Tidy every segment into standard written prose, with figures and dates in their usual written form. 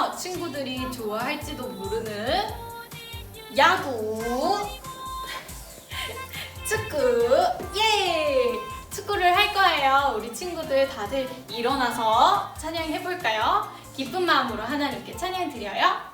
있는데요. 친구들이 좋아할지도 모르는 야구, 축구, 예! 축구를 할 거예요. 우리 친구들 다들 일어나서 찬양해 볼까요? 기쁜 마음으로 하나님께 찬양 드려요.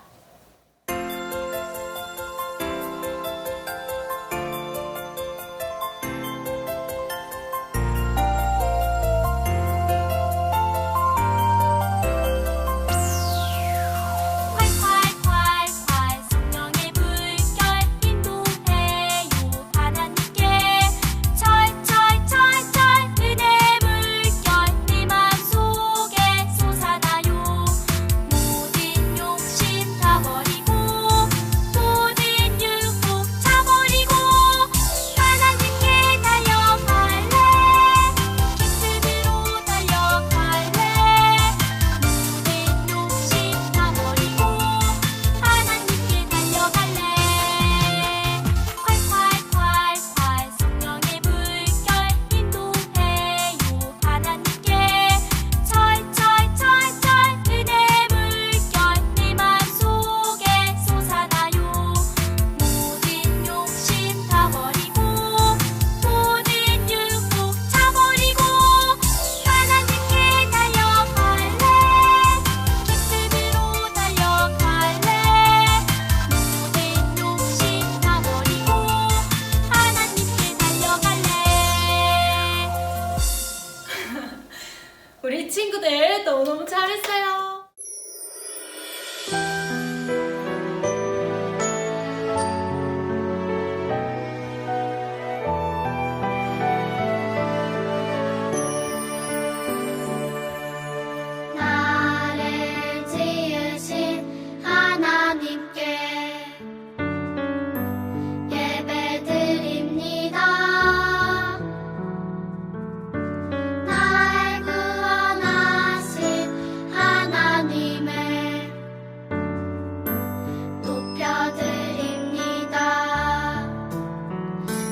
우리 친구들 너무너무 잘했어요. 나를 지으신 하나님께 예배드립니다. 날 구원하신 하나님을 높여드립니다.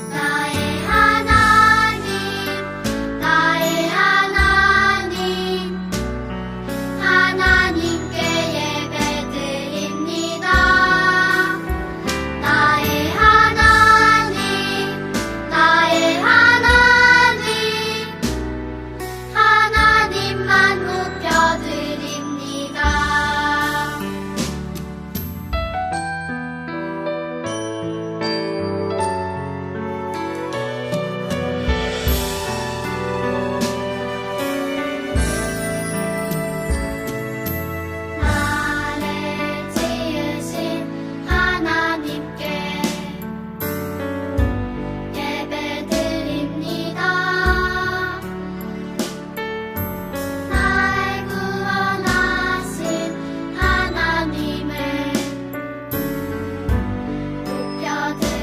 나의 하나님, 나의 하나님, 하나님께 예배드립니다. 나의 하나님, 나의 하나님, 하나님만 높여드립니다. 나를 지으신 하나님께 예배드립니다. 날 구원하신 하나님을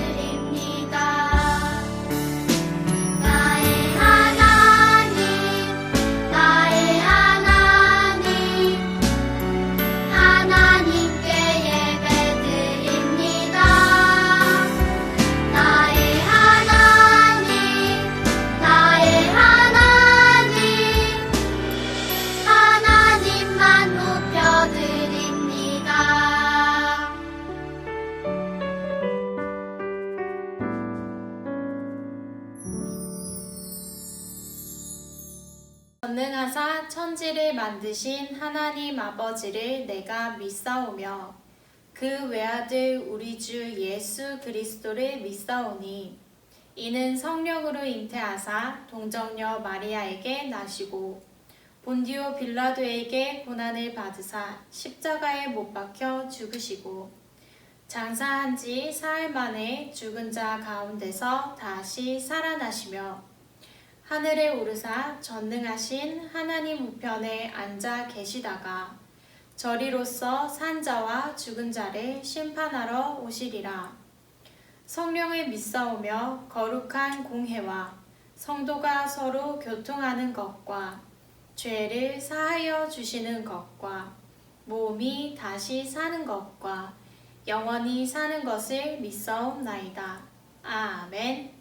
높여드립니다. 나의 하나님, 나의 하나님, 하나님께 예배드립니다. 나의 하나님, 나의 하나님, 하나님만 높여드립니다. 전능하사 천지를 만드신 하나님 아버지를 내가 믿사오며 그 외아들 우리 주 예수 그리스도를 믿사오니 이는 성령으로 잉태하사 동정녀 마리아에게 나시고 본디오 빌라도에게 고난을 받으사 십자가에 못 박혀 죽으시고 장사한 지 사흘 만에 죽은 자 가운데서 다시 살아나시며 하늘에 오르사 전능하신 하나님 우편에 앉아 계시다가 저리로서 산 자와 죽은 자를 심판하러 오시리라. 성령을 믿사오며 거룩한 공회와 성도가 서로 교통하는 것과 죄를 사하여 주시는 것과 몸이 다시 사는 것과 영원히 사는 것을 믿사옵나이다. 아멘.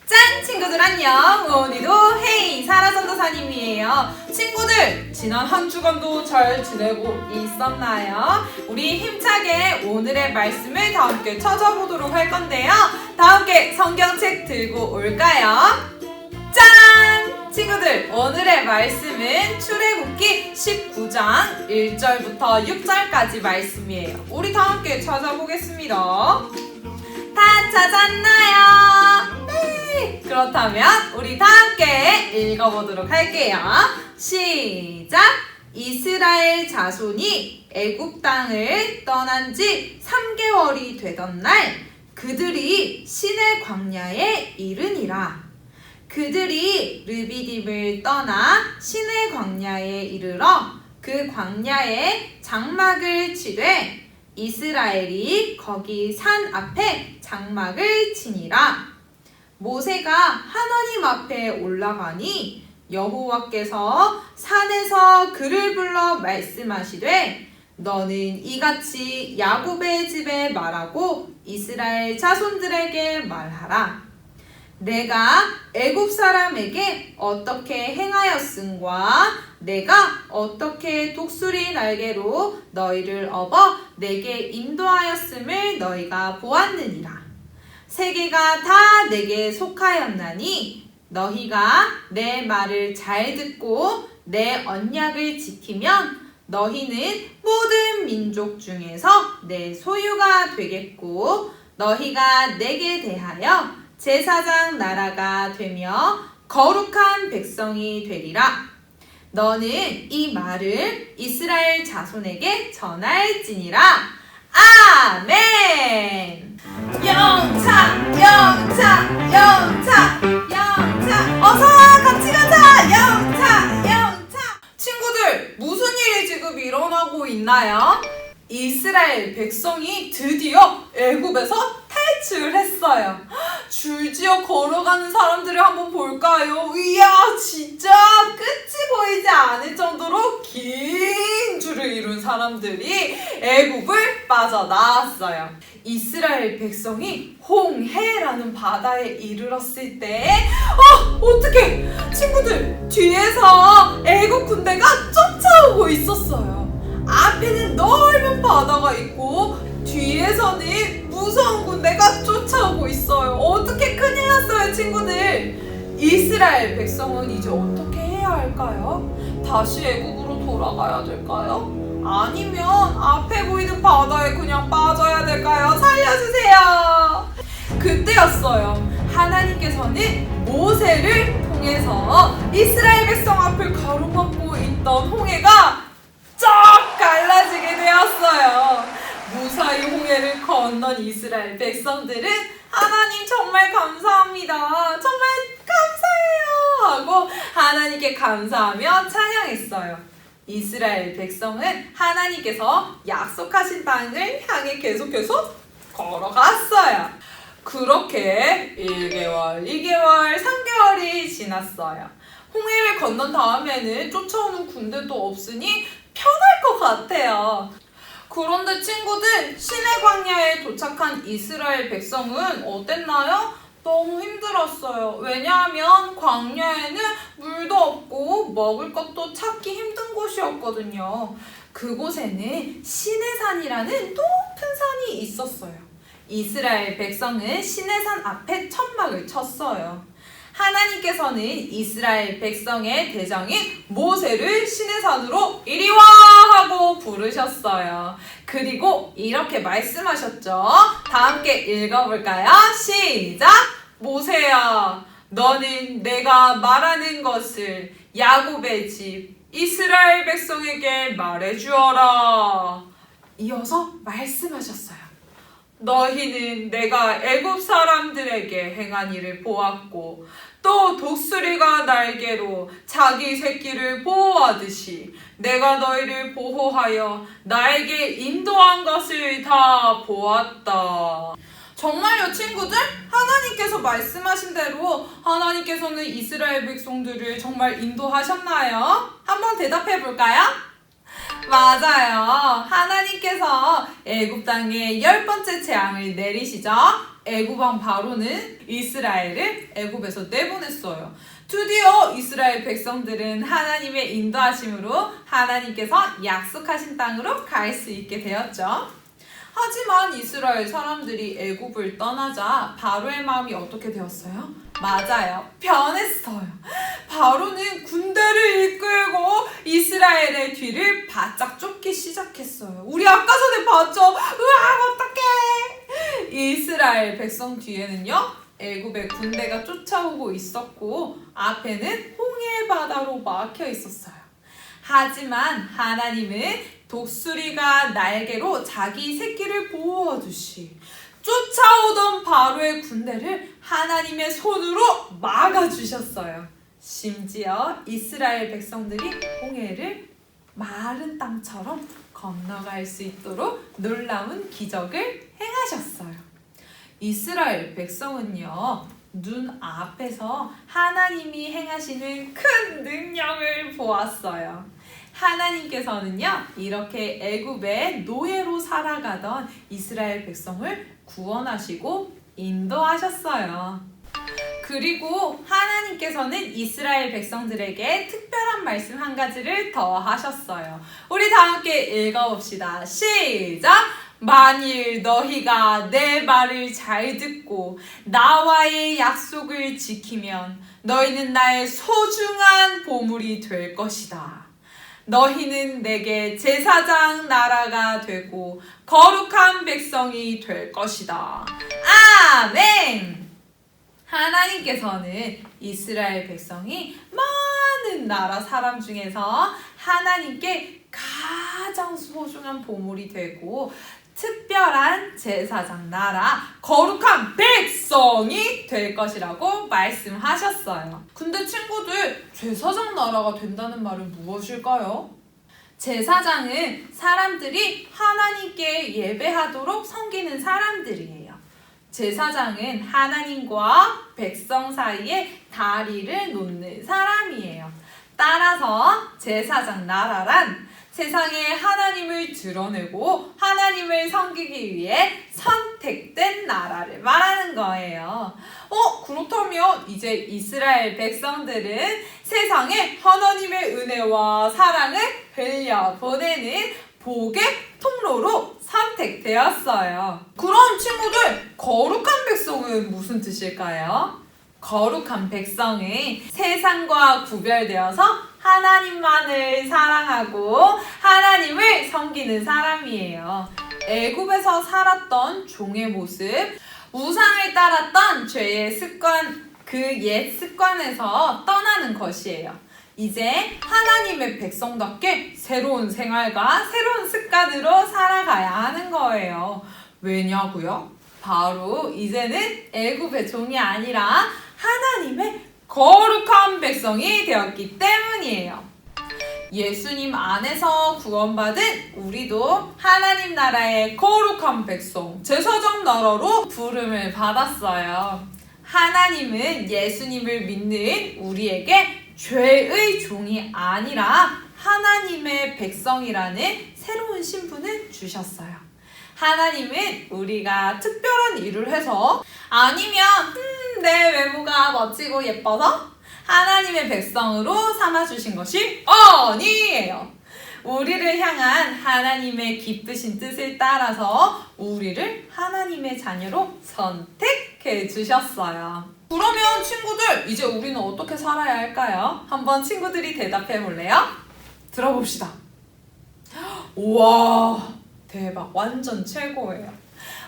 짠! 친구들 안녕! 오늘도 헤이 사라 전도사님이에요. 친구들 지난 한 주간도 잘 지내고 있었나요? 우리 힘차게 오늘의 말씀을 다 함께 찾아보도록 할 건데요. 다 함께 성경책 들고 올까요? 짠! 친구들 오늘의 말씀은 출애굽기 19장 1절부터 6절까지 말씀이에요. 우리 다 함께 찾아보겠습니다. 다 찾았나요? 네! 그렇다면 우리 다 함께 읽어보도록 할게요. 시작! 이스라엘 자손이 애굽 땅을 떠난 지 3개월이 되던 날 그들이 시내 광야에 이르니라. 그들이 르비딤을 떠나 시내 광야에 이르러 그 광야에 장막을 치되 이스라엘이 거기 산 앞에 장막을 치니라. 모세가 하나님 앞에 올라가니 여호와께서 산에서 그를 불러 말씀하시되 너는 이같이 야곱의 집에 말하고 이스라엘 자손들에게 말하라. 내가 애굽 사람에게 어떻게 행하였음과 내가 어떻게 독수리 날개로 너희를 업어 내게 인도하였음을 너희가 보았느니라. 세계가 다 내게 속하였나니 너희가 내 말을 잘 듣고 내 언약을 지키면 너희는 모든 민족 중에서 내 소유가 되겠고 너희가 내게 대하여 제사장 나라가 되며 거룩한 백성이 되리라. 너는 이 말을 이스라엘 자손에게 전할지니라. 아멘. 영차 영차 영차 영차 어서 같이 가자. 영차. 친구들 무슨 일이 지금 일어나고 있나요? 이스라엘 백성이 드디어 애굽에서 탈출을 했어요. 줄지어 걸어가는 사람들을 한번 볼까요? 이야 진짜 끝이 보이지 않을 정도로 긴 줄을 이룬 사람들이 애굽을 빠져나왔어요. 이스라엘 백성이 홍해라는 바다에 이르렀을 때 어떡해! 친구들 뒤에서 애굽 군대가 쫓아오고 있었어요. 앞에는 넓은 바다가 있고 뒤에서는 무서운 군대가 쫓아오고 있어요. 어떻게 큰일 났어요, 친구들. 이스라엘 백성은 이제 어떻게 해야 할까요? 다시 애국으로 돌아가야 될까요? 아니면 앞에 보이는 바다에 그냥 빠져야 될까요? 살려주세요. 그때였어요. 하나님께서는 모세를 통해서 이스라엘 백성 앞을 가로막고 있던 홍해가 쫙 갈라지게 되었어요. 무사히 홍해를 건넌 이스라엘 백성들은 하나님 정말 감사합니다. 정말 감사해요. 하고 하나님께 감사하며 찬양했어요. 이스라엘 백성은 하나님께서 약속하신 땅을 향해 계속해서 걸어갔어요. 그렇게 1개월, 2개월, 3개월이 지났어요. 홍해를 건넌 다음에는 쫓아오는 군대도 없으니 편할 것 같아요. 그런데 친구들, 시내 광야에 도착한 이스라엘 백성은 어땠나요? 너무 힘들었어요. 왜냐하면 광야에는 물도 없고 먹을 것도 찾기 힘든 곳이었거든요. 그곳에는 시내산이라는 높은 산이 있었어요. 이스라엘 백성은 시내산 앞에 천막을 쳤어요. 하나님께서는 이스라엘 백성의 대장인 모세를 시내산으로 이리 와 하고 부르셨어요. 그리고 이렇게 말씀하셨죠. 다 함께 읽어볼까요? 시작! 모세야, 너는 내가 말하는 것을 야곱의 집 이스라엘 백성에게 말해주어라. 이어서 말씀하셨어요. 너희는 내가 애굽 사람들에게 행한 일을 보았고 또 독수리가 날개로 자기 새끼를 보호하듯이 내가 너희를 보호하여 나에게 인도한 것을 다 보았다. 정말요, 친구들? 하나님께서 말씀하신 대로 하나님께서는 이스라엘 백성들을 정말 인도하셨나요? 한번 대답해 볼까요? 맞아요. 하나님께서 애굽 땅에 10번째 재앙을 내리시죠. 애굽왕 바로는 이스라엘을 애굽에서 내보냈어요. 드디어 이스라엘 백성들은 하나님의 인도하심으로 하나님께서 약속하신 땅으로 갈 수 있게 되었죠. 하지만 이스라엘 사람들이 애굽을 떠나자 바로의 마음이 어떻게 되었어요? 맞아요. 변했어요. 바로는 군대를 이끌고 이스라엘의 뒤를 바짝 쫓기 시작했어요. 우리 아까 전에 봤죠? 으아, 어떡해! 이스라엘 백성 뒤에는요, 애굽의 군대가 쫓아오고 있었고 앞에는 홍해 바다로 막혀 있었어요. 하지만 하나님은 독수리가 날개로 자기 새끼를 보호하듯이 쫓아오던 바로의 군대를 하나님의 손으로 막아주셨어요. 심지어 이스라엘 백성들이 홍해를 마른 땅처럼 건너갈 수 있도록 놀라운 기적을 행하셨어요. 이스라엘 백성은요, 눈 앞에서 하나님이 행하시는 큰 능력을 보았어요. 하나님께서는요, 이렇게 애굽의 노예로 살아가던 이스라엘 백성을 구원하시고 인도하셨어요. 그리고 하나님께서는 이스라엘 백성들에게 특별한 말씀 한 가지를 더 하셨어요. 우리 다 함께 읽어봅시다. 시작! 만일 너희가 내 말을 잘 듣고 나와의 약속을 지키면 너희는 나의 소중한 보물이 될 것이다. 너희는 내게 제사장 나라가 되고 거룩한 백성이 될 것이다. 아멘! 하나님께서는 이스라엘 백성이 많은 나라 사람 중에서 하나님께 가장 소중한 보물이 되고 특별한 제사장 나라, 거룩한 백성이 될 것이라고 말씀하셨어요. 근데 친구들, 제사장 나라가 된다는 말은 무엇일까요? 제사장은 사람들이 하나님께 예배하도록 섬기는 사람들이에요. 제사장은 하나님과 백성 사이에 다리를 놓는 사람이에요. 따라서 제사장 나라란 세상에 하나님을 드러내고 하나님을 섬기기 위해 선택된 나라를 말하는 거예요. 그렇다면 이제 이스라엘 백성들은 세상에 하나님의 은혜와 사랑을 흘려보내는 복의 통로로 선택되었어요. 그럼 친구들, 거룩한 백성은 무슨 뜻일까요? 거룩한 백성은 세상과 구별되어서 하나님만을 사랑하고 하나님을 섬기는 사람이에요. 애굽에서 살았던 종의 모습, 우상을 따랐던 죄의 습관, 그 옛 습관에서 떠나는 것이에요. 이제 하나님의 백성답게 새로운 생활과 새로운 습관으로 살아가야 하는 거예요. 왜냐고요? 바로 이제는 애굽의 종이 아니라 하나님의 거룩한 백성이 되었기 때문이에요. 예수님 안에서 구원받은 우리도 하나님 나라의 거룩한 백성, 제사장 나라로 부름을 받았어요. 하나님은 예수님을 믿는 우리에게 죄의 종이 아니라 하나님의 백성이라는 새로운 신분을 주셨어요. 하나님은 우리가 특별한 일을 해서 아니면 내 외모가 멋지고 예뻐서 하나님의 백성으로 삼아주신 것이 아니에요. 우리를 향한 하나님의 기쁘신 뜻을 따라서 우리를 하나님의 자녀로 선택해 주셨어요. 그러면 친구들, 이제 우리는 어떻게 살아야 할까요? 한번 친구들이 대답해 볼래요? 들어봅시다. 우와, 대박, 완전 최고예요.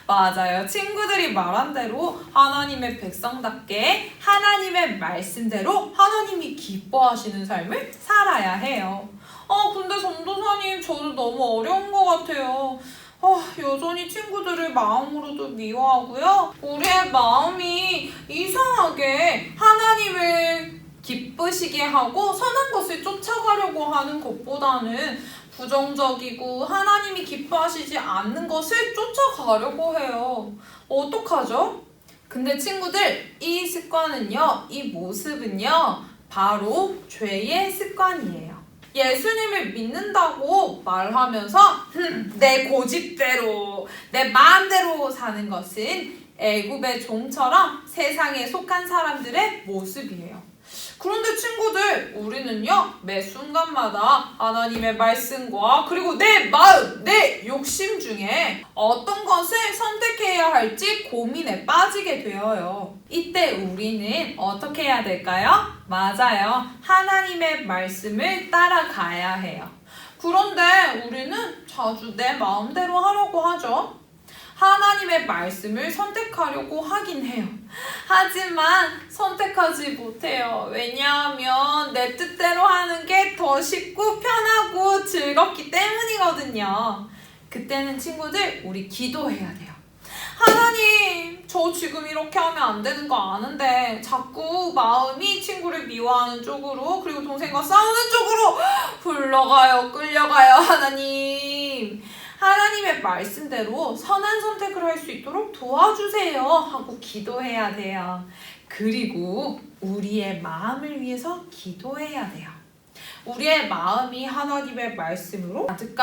맞아요. 친구들이 말한 대로 하나님의 백성답게 하나님의 말씀대로 하나님이 기뻐하시는 삶을 살아야 해요. 근데 전도사님, 저도 너무 어려운 것 같아요. 여전히 친구들을 마음으로도 미워하고요. 우리의 마음이 이상하게 하나님을 기쁘시게 하고 선한 것을 쫓아가려고 하는 것보다는 부정적이고 하나님이 기뻐하시지 않는 것을 쫓아가려고 해요. 어떡하죠? 근데 친구들, 이 습관은요, 이 모습은요, 바로 죄의 습관이에요. 예수님을 믿는다고 말하면서 내 고집대로, 내 마음대로 사는 것은 애굽의 종처럼 세상에 속한 사람들의 모습이에요. 그런데 친구들, 우리는요 매 순간마다 하나님의 말씀과 그리고 내 마음, 내 욕심 중에 어떤 것을 선택해야 할지 고민에 빠지게 되어요. 이때 우리는 어떻게 해야 될까요? 맞아요. 하나님의 말씀을 따라가야 해요. 그런데 우리는 자주 내 마음대로 하려고 하죠. 하나님의 말씀을 선택하려고 하긴 해요. 하지만 선택하지 못해요. 왜냐하면 내 뜻대로 하는 게 더 쉽고 편하고 즐겁기 때문이거든요. 그때는 친구들, 우리 기도해야 돼요. 하나님, 저 지금 이렇게 하면 안 되는 거 아는데 자꾸 마음이 친구를 미워하는 쪽으로, 그리고 동생과 싸우는 쪽으로 흘러가요, 끌려가요. 하나님, 하나님의 말씀대로 선한 선택을 할 수 있도록 도와주세요 하고 기도해야 돼요. 그리고 우리의 마음을 위해서 기도해야 돼요. 우리의 마음이 하나님의 말씀으로 가득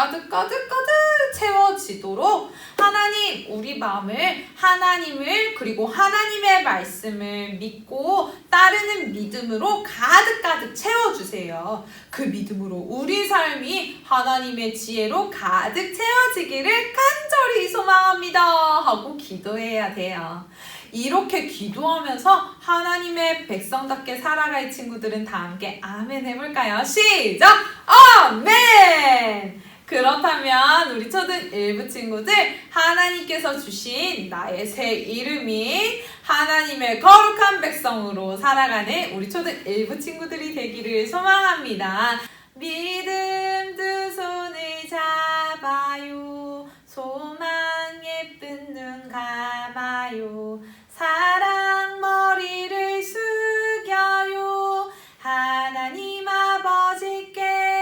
채워지도록 하나님, 우리 마음을 하나님을 그리고 하나님의 말씀을 믿고 따르는 믿음으로 가득 채워주세요. 그 믿음으로 우리 삶이 하나님의 지혜로 가득 채워지기를 간절히 소망합니다 하고 기도해야 돼요. 이렇게 기도하면서 하나님의 백성답게 살아갈 친구들은 다 함께 아멘 해볼까요? 시작! 아멘! 그렇다면 우리 초등 1부 친구들, 하나님께서 주신 나의 새 이름이 하나님의 거룩한 백성으로 살아가는 우리 초등 1부 친구들이 되기를 소망합니다. 믿음 두 손을 잡아요, 소망 예쁜 눈 감아요, 사랑 머리를 숙여요, 하나님 아버지께.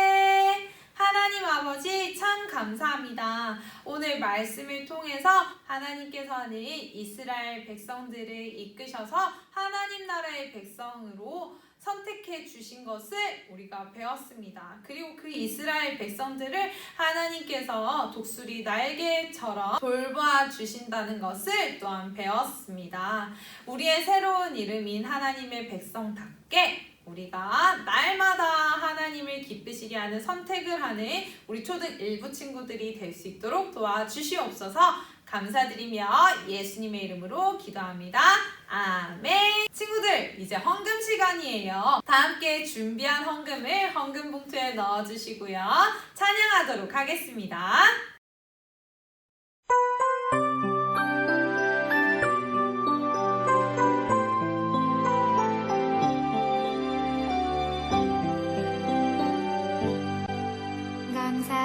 하나님 아버지, 참 감사합니다. 오늘 말씀을 통해서 하나님께서는 이스라엘 백성들을 이끄셔서 하나님 나라의 백성으로 선택해 주신 것을 우리가 배웠습니다. 그리고 그 이스라엘 백성들을 하나님께서 독수리 날개처럼 돌봐 주신다는 것을 또한 배웠습니다. 우리의 새로운 이름인 하나님의 백성답게 우리가 날마다 하나님을 기쁘시게 하는 선택을 하는 우리 초등 1부 친구들이 될 수 있도록 도와주시옵소서. 감사드리며 예수님의 이름으로 기도합니다. 아멘. 친구들, 이제 헌금 시간이에요. 다 함께 준비한 헌금을 헌금 봉투에 넣어주시고요. 찬양하도록 하겠습니다.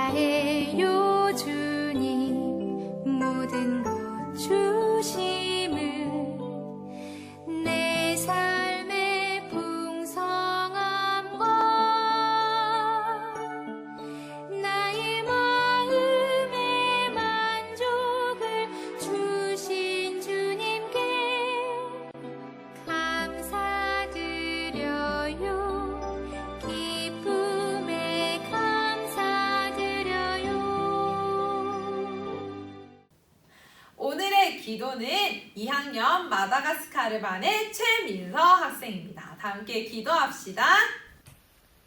감사해요 주님, 모든 것 주심을, 내 삶의 풍성함과 나의 마음의 만족을 주신 주님께 감사드려요. 기쁨에 감사드려요. 오늘의 기도는 2학년 마다가스카르 반의 최민서 학생입니다. 다 함께 기도합시다.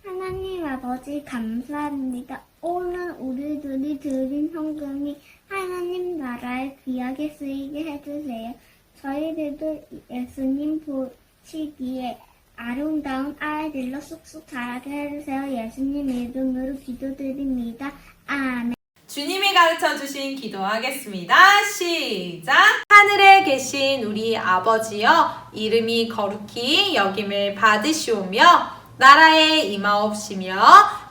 하나님 아버지 감사합니다. 오늘 우리들이 드린 헌금이 하나님 나라에 귀하게 쓰이게 해주세요. 저희들도 예수님 보시기에 아름다운 아이들로 쑥쑥 자라게 해주세요. 예수님 이름으로 기도드립니다. 아멘. 주님이 가르쳐주신 기도하겠습니다. 시작! 하늘에 계신 우리 아버지여, 이름이 거룩히 여김을 받으시오며 나라에 임하옵시며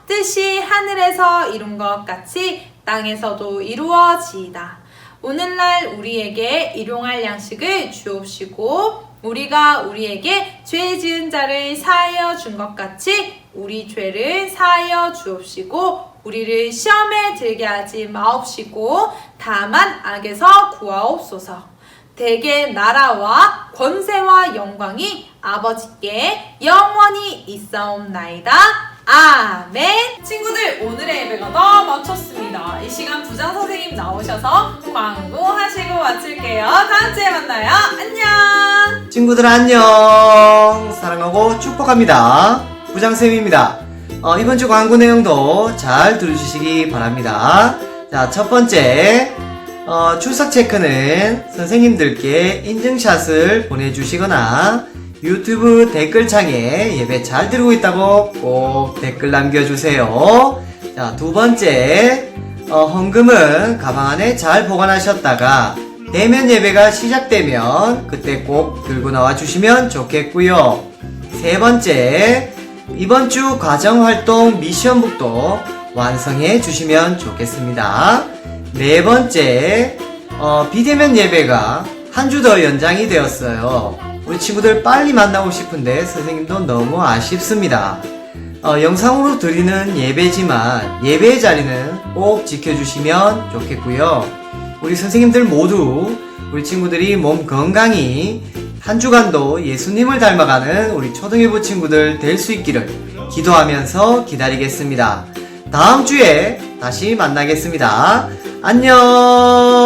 뜻이 하늘에서 이룬 것 같이 땅에서도 이루어지이다. 오늘날 우리에게 일용할 양식을 주옵시고 우리가 우리에게 죄 지은 자를 사하여 준 것 같이 우리 죄를 사하여 주옵시고 우리를 시험에 들게 하지 마옵시고 다만 악에서 구하옵소서. 대개 나라와 권세와 영광이 아버지께 영원히 있사옵나이다. 아멘! 친구들, 오늘의 예배가 다 마쳤습니다. 이 시간 부장 선생님 나오셔서 광고하시고 마칠게요. 다음 주에 만나요. 안녕! 친구들 안녕. 사랑하고 축복합니다. 부장쌤입니다. 이번 주 광고 내용도 잘 들어주시기 바랍니다. 자, 첫 번째, 출석 체크는 선생님들께 인증샷을 보내주시거나 유튜브 댓글창에 예배 잘 들고 있다고 꼭 댓글 남겨주세요. 자, 두 번째, 헌금은 가방 안에 잘 보관하셨다가 대면 예배가 시작되면 그때 꼭 들고 나와 주시면 좋겠고요. 세 번째, 이번 주 과정활동 미션북도 완성해 주시면 좋겠습니다. 네 번째, 비대면 예배가 한 주 더 연장이 되었어요. 우리 친구들 빨리 만나고 싶은데 선생님도 너무 아쉽습니다. 영상으로 드리는 예배지만 예배의 자리는 꼭 지켜주시면 좋겠고요. 우리 선생님들 모두 우리 친구들이 몸 건강히 한 주간도 예수님을 닮아가는 우리 초등일부 친구들 될 수 있기를 기도하면서 기다리겠습니다. 다음 주에 다시 만나겠습니다. 안녕.